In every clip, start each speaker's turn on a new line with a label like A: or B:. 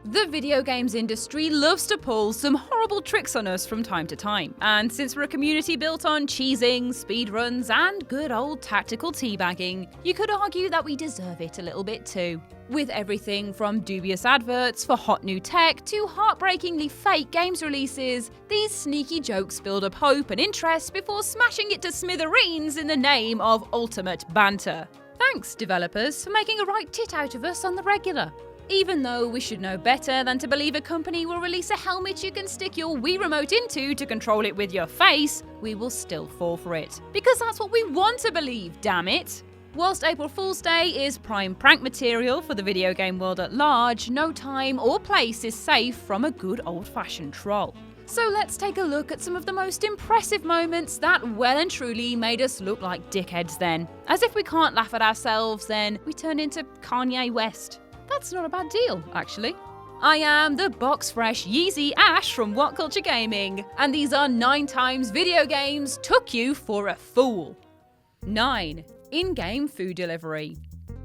A: The video games industry loves to pull some horrible tricks on us from time to time, and since we're a community built on cheesing, speedruns, and good old tactical teabagging, you could argue that we deserve it a little bit too. With everything from dubious adverts for hot new tech to heartbreakingly fake games releases, these sneaky jokes build up hope and interest before smashing it to smithereens in the name of ultimate banter. Thanks, developers, for making a right tit out of us on the regular. Even though we should know better than to believe a company will release a helmet you can stick your Wii remote into to control it with your face, we will still fall for it. Because that's what we want to believe, damn it! Whilst April Fool's Day is prime prank material for the video game world at large, no time or place is safe from a good old-fashioned troll. So let's take a look at some of the most impressive moments that well and truly made us look like dickheads then. As if we can't laugh at ourselves, then we turn into Kanye West. That's not a bad deal, actually. I am the box fresh Yeezy Ash from WhatCulture Gaming, and these are 9 times video games took you for a fool. 9. In-game food delivery.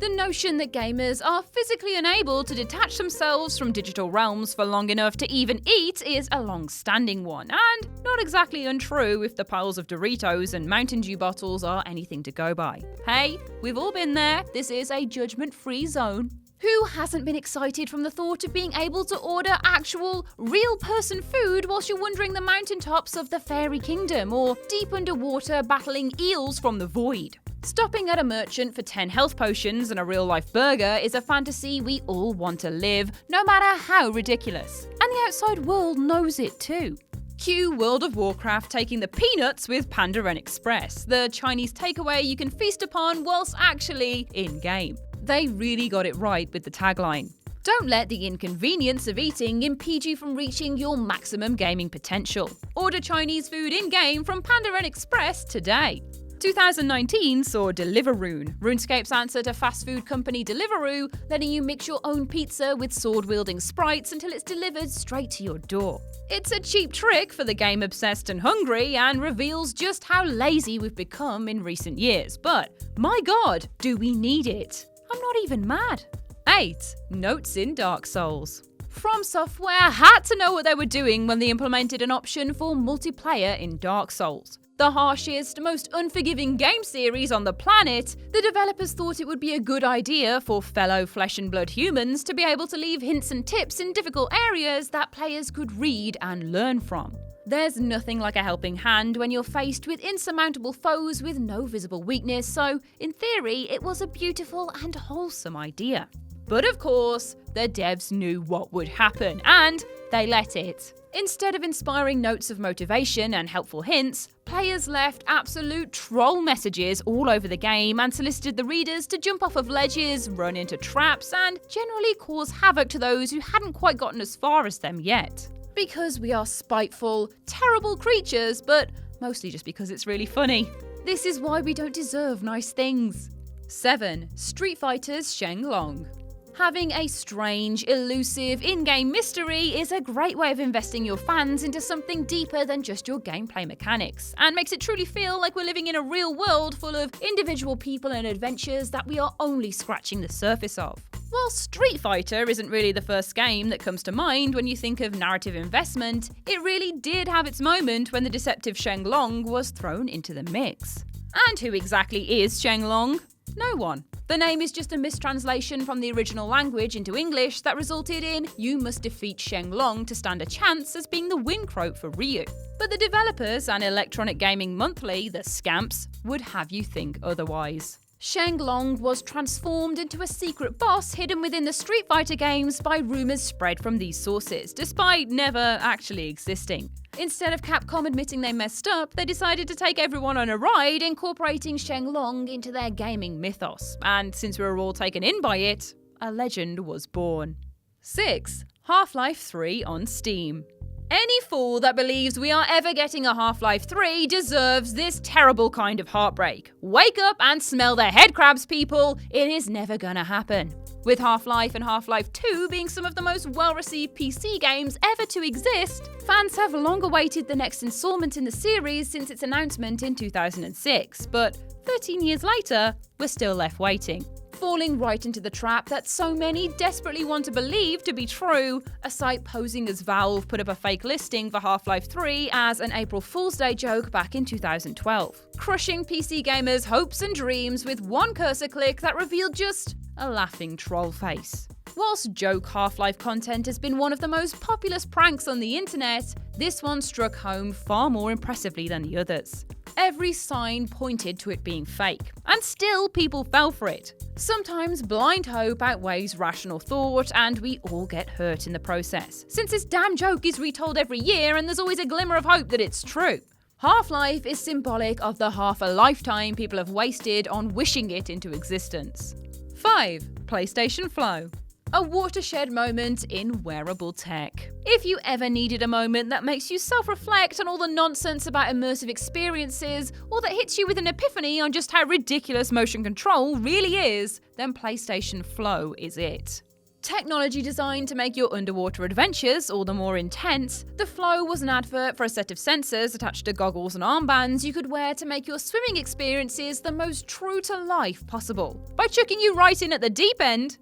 A: The notion that gamers are physically unable to detach themselves from digital realms for long enough to even eat is a long-standing one, and not exactly untrue if the piles of Doritos and Mountain Dew bottles are anything to go by. Hey, we've all been there. This is a judgment-free zone. Who hasn't been excited from the thought of being able to order actual, real-person food whilst you're wandering the mountaintops of the fairy kingdom or deep underwater battling eels from the void? Stopping at a merchant for 10 health potions and a real-life burger is a fantasy we all want to live, no matter how ridiculous. And the outside world knows it too. Cue World of Warcraft taking the peanuts with Panda Express, the Chinese takeaway you can feast upon whilst actually in-game. They really got it right with the tagline. Don't let the inconvenience of eating impede you from reaching your maximum gaming potential. Order Chinese food in-game from Panda Express today. 2019 saw Deliveroo, RuneScape's answer to fast food company Deliveroo, letting you mix your own pizza with sword-wielding sprites until it's delivered straight to your door. It's a cheap trick for the game-obsessed and hungry and reveals just how lazy we've become in recent years, but my god, do we need it? I'm not even mad. 8. Notes in Dark Souls. From Software had to know what they were doing when they implemented an option for multiplayer in Dark Souls. The harshest, most unforgiving game series on the planet, the developers thought it would be a good idea for fellow flesh and blood humans to be able to leave hints and tips in difficult areas that players could read and learn from. There's nothing like a helping hand when you're faced with insurmountable foes with no visible weakness, so in theory it was a beautiful and wholesome idea. But of course, the devs knew what would happen, and they let it. Instead of inspiring notes of motivation and helpful hints, players left absolute troll messages all over the game and solicited the readers to jump off of ledges, run into traps, and generally cause havoc to those who hadn't quite gotten as far as them yet. Because we are spiteful, terrible creatures, but mostly just because it's really funny. This is why we don't deserve nice things. 7. Street Fighter's Shenlong. Having a strange, elusive, in-game mystery is a great way of investing your fans into something deeper than just your gameplay mechanics, and makes it truly feel like we're living in a real world full of individual people and adventures that we are only scratching the surface of. While Street Fighter isn't really the first game that comes to mind when you think of narrative investment, it really did have its moment when the deceptive Shenlong was thrown into the mix. And who exactly is Shenlong? No one. The name is just a mistranslation from the original language into English that resulted in "you must defeat Shenlong to stand a chance" as being the win quote for Ryu. But the developers and Electronic Gaming Monthly, the scamps, would have you think otherwise. Shenlong was transformed into a secret boss hidden within the Street Fighter games by rumours spread from these sources, despite never actually existing. Instead of Capcom admitting they messed up, they decided to take everyone on a ride, incorporating Shenlong into their gaming mythos. And since we were all taken in by it, a legend was born. 6. Half-Life 3 on Steam. Any fool that believes we are ever getting a Half-Life 3 deserves this terrible kind of heartbreak. Wake up and smell the headcrabs, people. It is never gonna happen. With Half-Life and Half-Life 2 being some of the most well-received PC games ever to exist, fans have long awaited the next installment in the series since its announcement in 2006, but 13 years later, we're still left waiting. falling right into the trap that so many desperately want to believe to be true. A site posing as Valve put up a fake listing for Half-Life 3 as an April Fool's Day joke back in 2012, crushing PC gamers' hopes and dreams with one cursor click that revealed just a laughing troll face. Whilst joke Half-Life content has been one of the most populous pranks on the internet, this one struck home far more impressively than the others. Every sign pointed to it being fake, and still people fell for it. Sometimes blind hope outweighs rational thought, and we all get hurt in the process, since this damn joke is retold every year and there's always a glimmer of hope that it's true. Half-Life is symbolic of the half a lifetime people have wasted on wishing it into existence. 5. PlayStation Flow. A watershed moment in wearable tech. If you ever needed a moment that makes you self-reflect on all the nonsense about immersive experiences, or that hits you with an epiphany on just how ridiculous motion control really is, then PlayStation Flow is it. Technology designed to make your underwater adventures all the more intense, the Flow was an advert for a set of sensors attached to goggles and armbands you could wear to make your swimming experiences the most true to life possible, by chucking you right in at the deep end,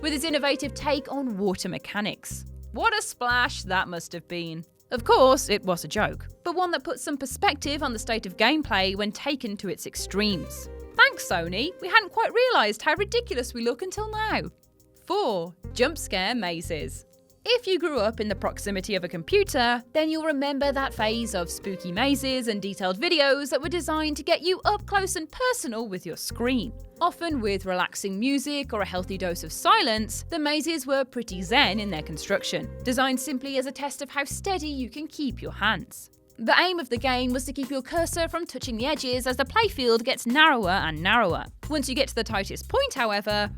A: with its innovative take on water mechanics. What a splash that must have been. Of course, it was a joke, but one that put some perspective on the state of gameplay when taken to its extremes. Thanks, Sony, we hadn't quite realised how ridiculous we look until now. 4. Jump scare mazes. If you grew up in the proximity of a computer, then you'll remember that phase of spooky mazes and detailed videos that were designed to get you up close and personal with your screen. Often with relaxing music or a healthy dose of silence, the mazes were pretty zen in their construction, designed simply as a test of how steady you can keep your hands. The aim of the game was to keep your cursor from touching the edges as the playfield gets narrower and narrower. Once you get to the tightest point, however,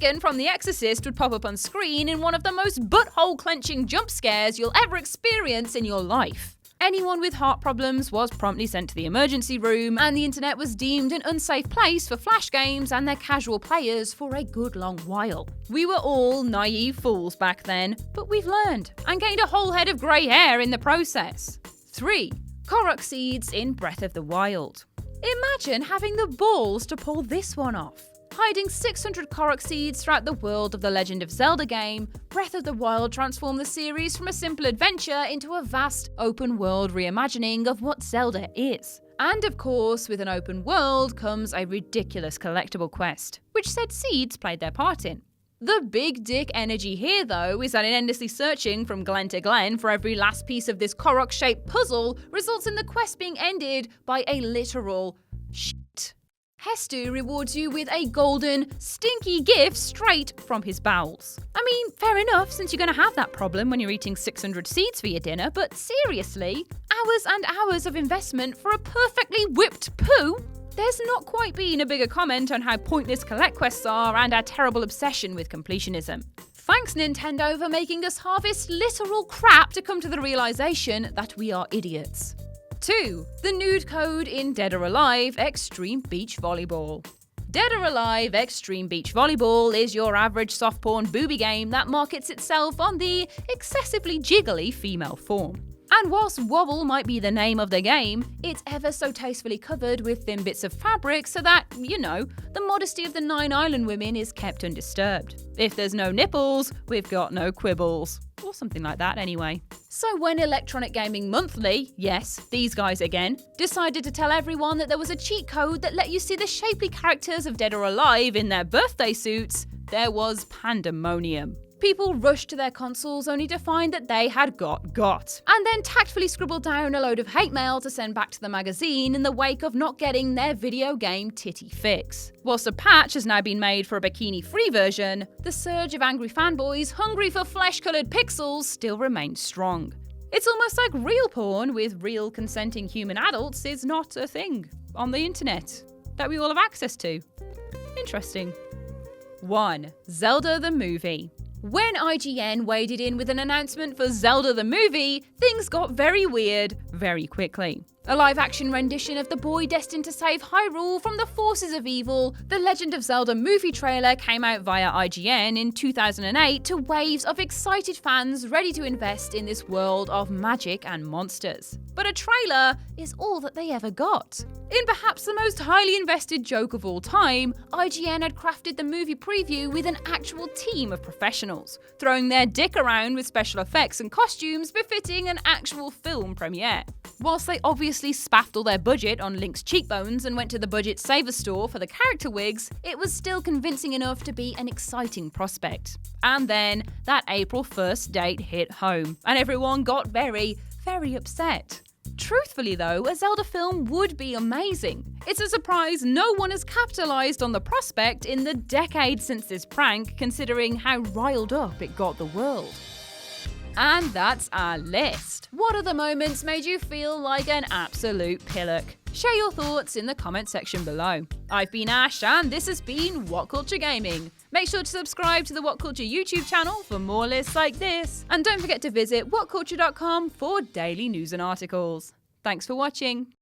A: Regan from The Exorcist would pop up on screen in one of the most butthole-clenching jump scares you'll ever experience in your life. Anyone with heart problems was promptly sent to the emergency room, and the internet was deemed an unsafe place for flash games and their casual players for a good long while. We were all naive fools back then, but we've learned, and gained a whole head of grey hair in the process. 3. Korok seeds in Breath of the Wild. Imagine having the balls to pull this one off. Hiding 600 Korok seeds throughout the world of the Legend of Zelda game, Breath of the Wild transformed the series from a simple adventure into a vast, open-world reimagining of what Zelda is. And of course, with an open world comes a ridiculous collectible quest, which said seeds played their part in. The big dick energy here, though, is that in endlessly searching from glen to glen for every last piece of this Korok-shaped puzzle results in the quest being ended by a literal shit. Hestu rewards you with a golden, stinky gift straight from his bowels. I mean, fair enough, since you're going to have that problem when you're eating 600 seeds for your dinner, but seriously, hours and hours of investment for a perfectly whipped poo? There's not quite been a bigger comment on how pointless collect quests are and our terrible obsession with completionism. Thanks, Nintendo, for making us harvest literal crap to come to the realization that we are idiots. 2. The nude code in Dead or Alive Extreme Beach Volleyball. Dead or Alive Extreme Beach Volleyball is your average soft porn booby game that markets itself on the excessively jiggly female form. And whilst wobble might be the name of the game, it's ever so tastefully covered with thin bits of fabric so that, the modesty of the 9 island women is kept undisturbed. If there's no nipples, we've got no quibbles. Or something like that anyway. So when Electronic Gaming Monthly, yes, these guys again, decided to tell everyone that there was a cheat code that let you see the shapely characters of Dead or Alive in their birthday suits, there was pandemonium. People rushed to their consoles only to find that they had got, and then tactfully scribbled down a load of hate mail to send back to the magazine in the wake of not getting their video game titty fix. Whilst a patch has now been made for a bikini-free version, the surge of angry fanboys hungry for flesh-coloured pixels still remains strong. It's almost like real porn with real consenting human adults is not a thing on the internet that we all have access to. Interesting. 1. Zelda the Movie. When IGN waded in with an announcement for Zelda the Movie, things got very weird very quickly. A live-action rendition of the boy destined to save Hyrule from the forces of evil, the Legend of Zelda movie trailer came out via IGN in 2008 to waves of excited fans ready to invest in this world of magic and monsters. But a trailer is all that they ever got. In perhaps the most highly invested joke of all time, IGN had crafted the movie preview with an actual team of professionals, throwing their dick around with special effects and costumes befitting an actual film premiere. Whilst they obviously spaffed all their budget on Link's cheekbones and went to the budget saver store for the character wigs, it was still convincing enough to be an exciting prospect. And then that April 1st date hit home, and everyone got very, very upset. Truthfully though, a Zelda film would be amazing. It's a surprise no one has capitalised on the prospect in the decade since this prank, considering how riled up it got the world. And that's our list. What other moments made you feel like an absolute pillock? Share your thoughts in the comment section below. I've been Ash and this has been WhatCulture Gaming. Make sure to subscribe to the WhatCulture YouTube channel for more lists like this. And don't forget to visit whatculture.com for daily news and articles. Thanks for watching.